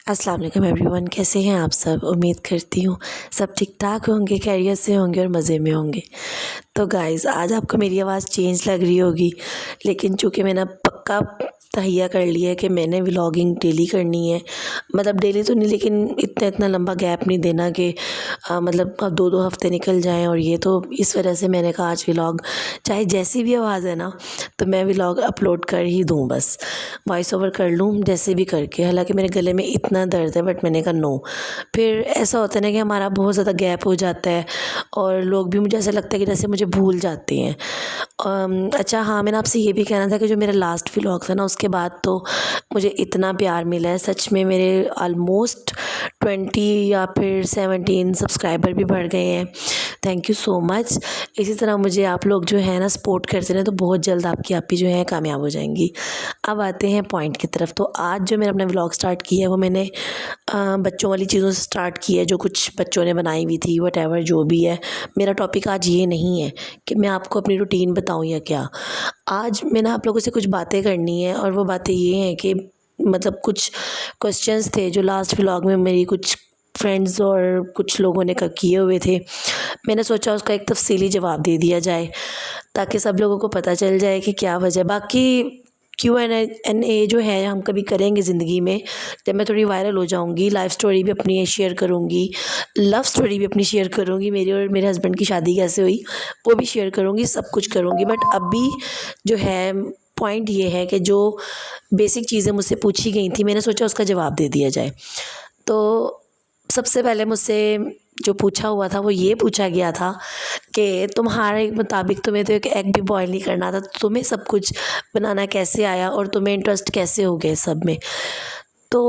अस्सलाम वालेकुम एवरीवन, कैसे हैं आप सब। उम्मीद करती हूँ सब ठीक ठाक होंगे, खैरियत से होंगे और मज़े में होंगे। तो गाइज़, आज आपको मेरी आवाज़ चेंज लग रही होगी, लेकिन चूँकि मैंने पक्का तहैया कर लिया है कि मैंने व्लॉगिंग डेली करनी है। मतलब डेली तो नहीं, लेकिन इतना लंबा गैप नहीं देना कि मतलब अब 2-2 हफ़्ते निकल जाएँ। और ये तो इस वजह से मैंने कहा आज व्लॉग, चाहे जैसी भी आवाज़ है ना, तो मैं व्लॉग अपलोड कर ही दूँ बस। वॉइस ओवर कर लूँ जैसे भी करके। हालाँकि मेरे गले में इतना दर्द है, बट मैंने कहा नो। फिर ऐसा होता है ना कि हमारा बहुत ज़्यादा गैप हो जाता है और लोग भी, मुझे ऐसा लगता है कि जैसे मुझे भूल जाते हैं। अच्छा हाँ, मैंने आपसे ये भी कहना था कि जो मेरा लास्ट व्लॉग था ना, उसके बाद तो मुझे इतना प्यार मिला है सच में। मेरे ऑलमोस्ट 20 या फिर 17 सब्सक्राइबर भी बढ़ गए हैं। Thank you so much. इसी तरह मुझे आप लोग जो है ना सपोर्ट करते रहें, तो बहुत जल्द आपकी आप ही जो है कामयाब हो जाएंगी। अब आते हैं पॉइंट की तरफ। तो आज जो मैंने अपना व्लॉग स्टार्ट किया है वो मैंने बच्चों वाली चीज़ों से स्टार्ट किया है, जो कुछ बच्चों ने बनाई हुई थी, वटेवर जो भी है। मेरा टॉपिक आज ये नहीं है कि मैं आपको अपनी रूटीन बताऊं या क्या। आज मैंने आप लोगों से कुछ बातें करनी है, और वो बातें ये हैं कि मतलब कुछ क्वेश्चंस थे जो लास्ट व्लॉग में मेरी कुछ फ्रेंड्स और कुछ लोगों ने किए हुए थे। मैंने सोचा उसका एक तफसीली जवाब दे दिया जाए, ताकि सब लोगों को पता चल जाए कि क्या वजह। बाकी Q&A जो है हम कभी करेंगे ज़िंदगी में, जब मैं थोड़ी वायरल हो जाऊंगी। लाइफ स्टोरी भी अपनी शेयर करूंगी, लव स्टोरी भी अपनी शेयर करूंगी, मेरी और मेरे हस्बैंड की शादी कैसे हुई वो भी शेयर करूंगी, सब कुछ करूंगी। बट अभी जो है पॉइंट ये है कि जो बेसिक चीज़ें मुझसे पूछी गई थी, मैंने सोचा उसका जवाब दे दिया जाए। तो सबसे पहले मुझसे जो पूछा हुआ था वो ये पूछा गया था कि तुम्हारे मुताबिक तुम्हें तो एक एग भी बॉयल नहीं करना था, तो तुम्हें सब कुछ बनाना कैसे आया और तुम्हें इंटरेस्ट कैसे हो गए सब में। तो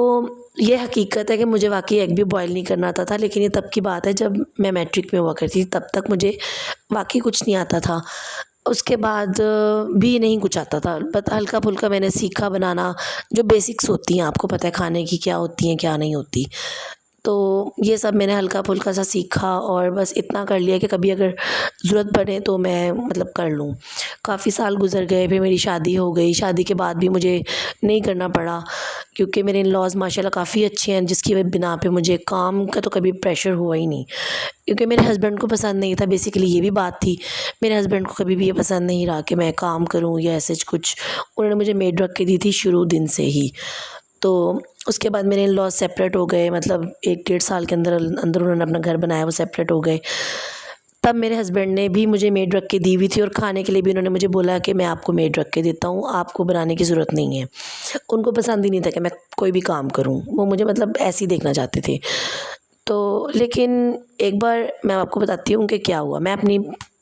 ये हकीकत है कि मुझे वाकई एग भी बॉयल नहीं करना आता था, लेकिन ये तब की बात है जब मैं मैट्रिक में हुआ करती थी। तब तक मुझे वाकई कुछ नहीं आता था। उसके बाद भी नहीं कुछ आता था, बट हल्का फुल्का मैंने सीखा बनाना, जो बेसिक्स होती हैं, आपको पता है खाने की क्या होती हैं क्या नहीं होती। तो ये सब मैंने हल्का-फुल्का सा सीखा और बस इतना कर लिया कि कभी अगर ज़रूरत पड़े तो मैं मतलब कर लूँ। काफ़ी साल गुज़र गए, फिर मेरी शादी हो गई। शादी के बाद भी मुझे नहीं करना पड़ा, क्योंकि मेरे इन-लॉज़ माशाल्लाह काफ़ी अच्छे हैं, जिसकी बिना पे मुझे काम का तो कभी प्रेशर हुआ ही नहीं। क्योंकि मेरे हस्बैंड को पसंद नहीं था, बेसिकली ये भी बात थी। मेरे हस्बैंड को कभी भी ये पसंद नहीं रहा कि मैं काम करूँ या ऐसे कुछ। उन्होंने मुझे मेड रख के दी थी शुरू दिन से ही। तो उसके बाद मेरे इन-लॉज़ सेपरेट हो गए, मतलब 1 डेढ़ साल के अंदर अंदर उन्होंने अपना घर बनाया, वो सेपरेट हो गए। तब मेरे हस्बैंड ने भी मुझे मेड रख के दी हुई थी, और खाने के लिए भी उन्होंने मुझे बोला कि मैं आपको मेड रख के देता हूँ, आपको बनाने की ज़रूरत नहीं है। उनको पसंद ही नहीं था कि मैं कोई भी काम करूँ, वो मुझे मतलब ऐसे ही देखना चाहते थे। तो लेकिन एक बार मैं आपको बताती हूँ कि क्या हुआ। मैं अपनी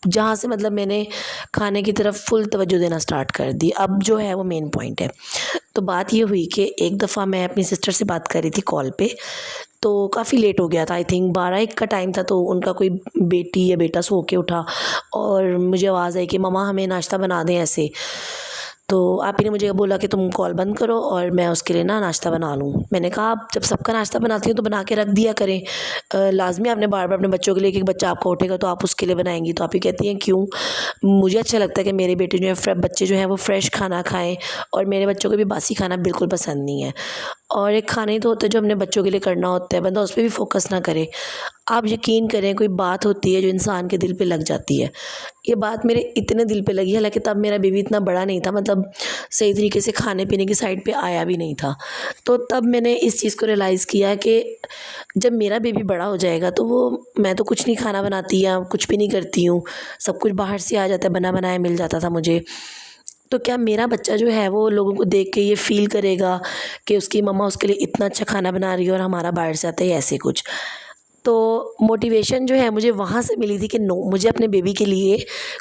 जहाँ से मतलब मैंने खाने की तरफ फुल तवज्जो देना स्टार्ट कर दी, अब जो है वो मेन पॉइंट है। तो बात ये हुई कि एक दफ़ा मैं अपनी सिस्टर से बात कर रही थी कॉल पे, तो काफ़ी लेट हो गया था। आई थिंक 12-1 का टाइम था। तो उनका कोई बेटी या बेटा सो के उठा और मुझे आवाज़ आई कि मम्मा हमें नाश्ता बना दें ऐसे। तो आप ही ने मुझे बोला कि तुम कॉल बंद करो और मैं उसके लिए ना नाश्ता बना लूँ। मैंने कहा आप जब सबका नाश्ता बनाती हो तो बना के रख दिया करें। लाज़मी आपने बार-बार अपने बच्चों के लिए, कि एक बच्चा आपका उठेगा तो आप उसके लिए बनाएँगी। तो आप ही कहती हैं क्यों? मुझे अच्छा लगता है कि मेरे बेटे जो है बच्चे जो हैं वो फ्रेश खाना खाएँ, और मेरे बच्चों को भी बासी खाना बिल्कुल पसंद नहीं है। और एक खाना ही तो होता है जो हमने बच्चों के लिए करना होता है, बंदा उस पे भी फ़ोकस ना करे। आप यकीन करें, कोई बात होती है जो इंसान के दिल पे लग जाती है। ये बात मेरे इतने दिल पे लगी, हालाँकि तब मेरा बेबी इतना बड़ा नहीं था, मतलब सही तरीके से खाने-पीने की साइड पे आया भी नहीं था। तो तब मैंने इस चीज़ को रियलाइज़ किया कि जब मेरा बेबी बड़ा हो जाएगा तो वो, मैं तो कुछ नहीं खाना बनाती या कुछ भी नहीं करती हूँ, सब कुछ बाहर से आ जाता है, बना-बनाया मिल जाता था मुझे। तो क्या मेरा बच्चा जो है वो लोगों को देख के ये फ़ील करेगा कि उसकी मम्मा उसके लिए इतना अच्छा खाना बना रही है और हमारा बाहर से आता है ऐसे कुछ। तो मोटिवेशन जो है मुझे वहाँ से मिली थी कि नो, मुझे अपने बेबी के लिए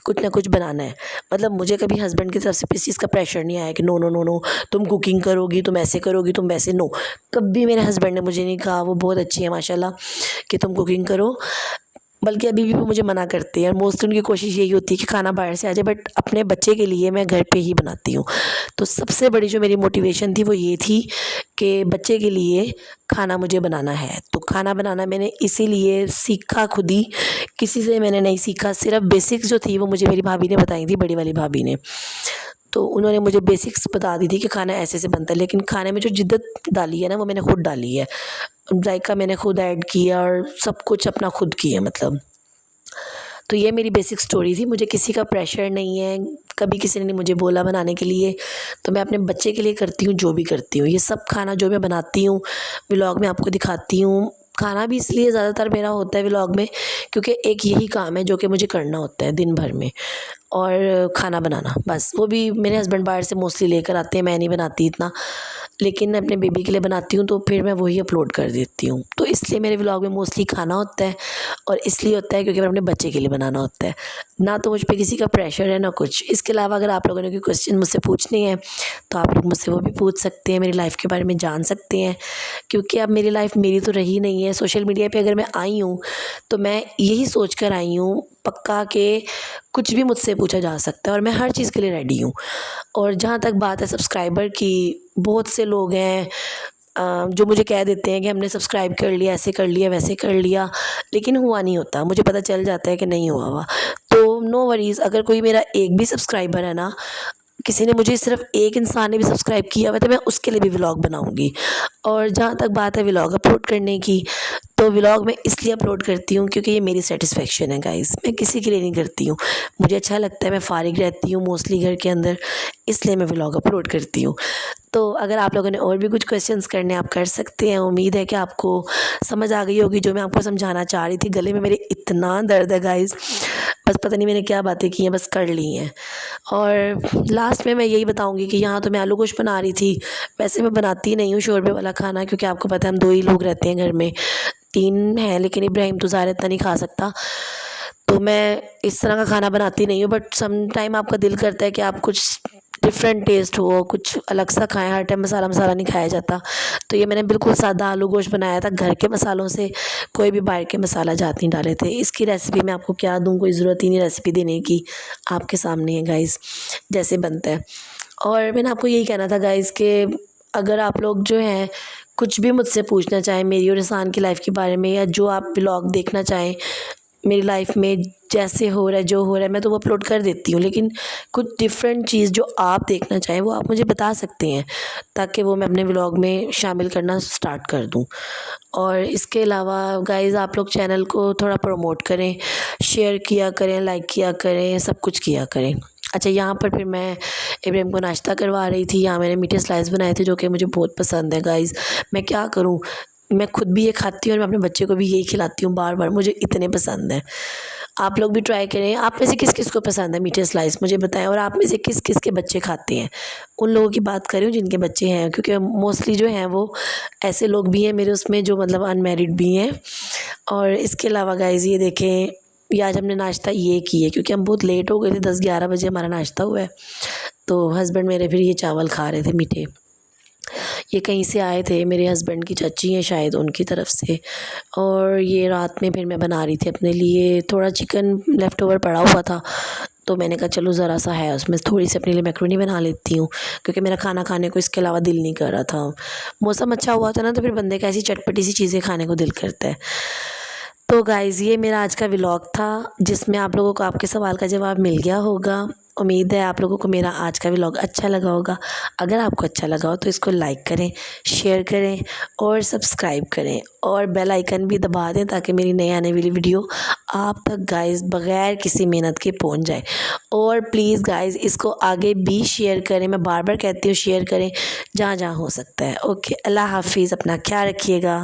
कुछ ना कुछ बनाना है। मतलब मुझे कभी हस्बैंड की तरफ से किसी चीज़ का प्रेशर नहीं आया कि नो, नो, नो, नो, तुम कुकिंग करोगी, तुम ऐसे करोगी, तुम वैसे, नो। कभी मेरे हस्बैंड ने मुझे नहीं कहा, वो बहुत अच्छी है माशाल्लाह, कि तुम कुकिंग करो। बल्कि अभी भी वो मुझे मना करते हैं। मोस्टली उनकी कोशिश यही होती है कि खाना बाहर से आ जाए, बट अपने बच्चे के लिए मैं घर पे ही बनाती हूँ। तो सबसे बड़ी जो मेरी मोटिवेशन थी वो ये थी कि बच्चे के लिए खाना मुझे बनाना है। तो खाना बनाना मैंने इसीलिए सीखा खुद ही, किसी से मैंने नहीं सीखा। सिर्फ बेसिक्स जो थी वो मुझे मेरी भाभी ने बताई थी, बड़ी वाली भाभी ने। तो उन्होंने मुझे बेसिक्स बता दी थी कि खाना ऐसे से बनता है, लेकिन खाने में जो जिद्दत डाली है ना वो मैंने खुद डाली है। जायका मैंने खुद ऐड किया और सब कुछ अपना खुद किया मतलब। तो ये मेरी बेसिक स्टोरी थी। मुझे किसी का प्रेशर नहीं है, कभी किसी ने नहीं मुझे बोला बनाने के लिए। तो मैं अपने बच्चे के लिए करती हूँ जो भी करती हूँ। ये सब खाना जो मैं बनाती हूँ व्लॉग में आपको दिखाती हूँ। खाना भी इसलिए ज़्यादातर मेरा होता है व्लॉग में क्योंकि एक यही काम है जो कि मुझे करना होता है दिन भर में, और खाना बनाना बस। वो भी मेरे हस्बैंड बाहर से मोस्टली लेकर आते हैं, मैं नहीं बनाती इतना, लेकिन अपने बेबी के लिए बनाती हूँ तो फिर मैं वही अपलोड कर देती हूँ। तो इसलिए मेरे व्लॉग में मोस्टली खाना होता है, और इसलिए होता है क्योंकि मैं अपने बच्चे के लिए बनाना होता है। ना तो मुझ पे किसी का प्रेशर है ना कुछ। इसके अलावा अगर आप लोगों ने कोई क्वेश्चन मुझसे पूछने हैं तो आप लोग मुझसे वो भी पूछ सकते हैं, मेरी लाइफ़ के बारे में जान सकते हैं, क्योंकि अब मेरी लाइफ़ मेरी तो रही नहीं है। सोशल मीडिया पे अगर मैं आई हूँ तो मैं यही सोच कर आई हूँ पक्का कि कुछ भी मुझसे पूछा जा सकता है और मैं हर चीज़ के लिए रेडी हूँ। और जहाँ तक बात है सब्सक्राइबर की, बहुत से लोग हैं जो मुझे कह देते हैं कि हमने सब्सक्राइब कर लिया, ऐसे कर लिया, वैसे कर लिया, लेकिन हुआ नहीं होता। मुझे पता चल जाता है कि नहीं हुआ। तो नो वरीज़, अगर कोई मेरा एक भी सब्सक्राइबर है ना, किसी ने मुझे सिर्फ एक इंसान ने भी सब्सक्राइब किया हुआ तो मैं उसके लिए भी व्लॉग बनाऊंगी। और जहाँ तक बात है व्लॉग अपलोड करने की, तो व्लॉग मैं इसलिए अपलोड करती हूँ क्योंकि ये मेरी सेटिस्फेक्शन है गाइस। मैं किसी के लिए नहीं करती हूँ, मुझे अच्छा लगता है। मैं फारिग रहती हूँ मोस्टली घर के अंदर, इसलिए मैं व्लॉग अपलोड करती हूँ। तो अगर आप लोगों ने और भी कुछ क्वेश्चंस करने आप कर सकते हैं। उम्मीद है कि आपको समझ आ गई होगी जो मैं आपको समझाना चाह रही थी। गले में मेरे इतना दर्द है गाइस, बस पता नहीं मैंने क्या बातें की हैं, बस कर ली हैं। और लास्ट में मैं यही बताऊंगी कि यहाँ तो मैं आलू गोश्त बना रही थी। वैसे मैं बनाती नहीं हूँ शोरबे वाला खाना, क्योंकि आपको पता है हम 2 ही लोग रहते हैं घर में, 3 हैं लेकिन इब्राहिम तो ज़्यादा इतना नहीं खा सकता। तो मैं इस तरह का खाना बनाती नहीं हूँ, बट सम टाइम आपका दिल करता है कि आप कुछ डिफरेंट टेस्ट हो, कुछ अलग सा खाएं। हर टाइम मसाला मसाला नहीं खाया जाता। तो ये मैंने बिल्कुल सादा आलू गोश्त बनाया था घर के मसालों से, कोई भी बाहर के मसाला जात नहीं डाले थे। इसकी रेसिपी मैं आपको क्या दूँ, कोई ज़रूरत ही नहीं रेसिपी देने की, आपके सामने है गाइस जैसे बनता है। और मैंने आपको यही कहना था गाइस कि अगर आप लोग जो हैं कुछ भी मुझसे पूछना चाहें मेरी और इंसान की लाइफ़ के बारे में, या जो आप व्लॉग देखना चाहें मेरी लाइफ़ में, जैसे हो रहा है जो हो रहा है मैं तो वो अपलोड कर देती हूँ, लेकिन कुछ डिफरेंट चीज़ जो आप देखना चाहें वो आप मुझे बता सकते हैं, ताकि वो मैं अपने व्लॉग में शामिल करना स्टार्ट कर दूँ। और इसके अलावा गाइज़ आप लोग चैनल को थोड़ा प्रमोट करें, शेयर किया करें, लाइक किया करें, सब कुछ किया करें। अच्छा, यहाँ पर फिर मैं इब्राहिम को नाश्ता करवा रही थी। यहाँ मैंने मीठे स्लाइस बनाए थे जो कि मुझे बहुत पसंद है गाइज़। मैं क्या करूँ, मैं खुद भी ये खाती हूँ और मैं अपने बच्चे को भी यही खिलाती हूँ बार बार, मुझे इतने पसंद है। आप लोग भी ट्राई करें। आप में से किस किस को पसंद है मीठे स्लाइस मुझे बताएं, और आप में से किस किस के बच्चे खाते हैं। उन लोगों की बात कर रही हूँ जिनके बच्चे हैं, क्योंकि मोस्टली जो हैं वो ऐसे लोग भी हैं मेरे उसमें जो मतलब अनमैरिड भी हैं। और इसके अलावा गाइज़ ये देखें, ये आज हमने नाश्ता ये किए क्योंकि हम बहुत लेट हो गए थे, 10-11 बजे हमारा नाश्ता हुआ है। तो हस्बैंड मेरे फिर ये चावल खा रहे थे मीठे। ये कहीं से आए थे, मेरे हस्बैंड की चाची हैं शायद उनकी तरफ से। और ये रात में फिर मैं बना रही थी अपने लिए, थोड़ा चिकन लेफ़्ट ओवर पड़ा हुआ था, तो मैंने कहा चलो ज़रा सा है उसमें थोड़ी सी अपने लिए मैक्रोनी बना लेती हूँ, क्योंकि मेरा खाना खाने को इसके अलावा दिल नहीं कर रहा था। मौसम अच्छा हुआ था ना, तो फिर बंदे का ऐसी चटपटी सी चीज़ें खाने को दिल करता है। तो गाइज़ ये मेरा आज का व्लॉग था, जिसमें आप लोगों को आपके सवाल का जवाब मिल गया होगा। उम्मीद है आप लोगों को मेरा आज का व्लॉग अच्छा लगा होगा। अगर आपको अच्छा लगा हो तो इसको लाइक करें, शेयर करें और सब्सक्राइब करें, और बेल आइकन भी दबा दें ताकि मेरी नई आने वाली वीडियो आप तक गाइज़ बग़ैर किसी मेहनत के पहुंच जाए। और प्लीज़ गाइज़ इसको आगे भी शेयर करें, मैं बार बार कहती हूँ शेयर करें जहाँ जहाँ हो सकता है। ओके, अल्लाह हाफिज़, अपना ख्याल रखिएगा।